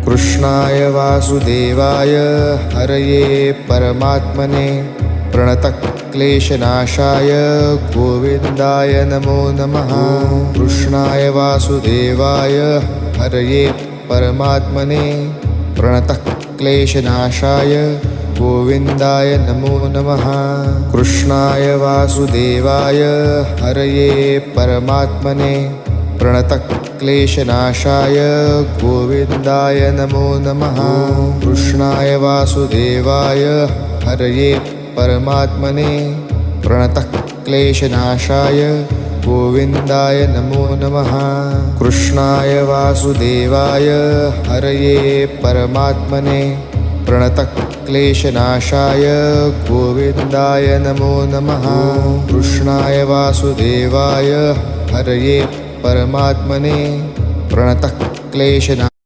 कृष्णाय वासुदेवाय हरये परमात्मने प्रणतक्लेशनाशाय गोविन्दाय नमो नमः। कृष्णाय वासुदेवाय हरये परमात्मने प्रणतक्लेशनाशाय गोविन्दाय नमो नमः। कृष्णाय वासुदेवाय हरये परमात्मने प्रणतक्लेशनाशाय गोविन्दाय नमो नमः। कृष्णाय वासुदेवाय हरये परमात्मने प्रणतक्लेशनाशाय गोविन्दाय नमो नमः। कृष्णाय वासुदेवाय हरये परमात्मने प्रणतक्लेशनाशाय गोविन्दाय नमो नमः। कृष्णाय वासुदेवाय हरये परमात्मने प्रणतक्लेशनाशाय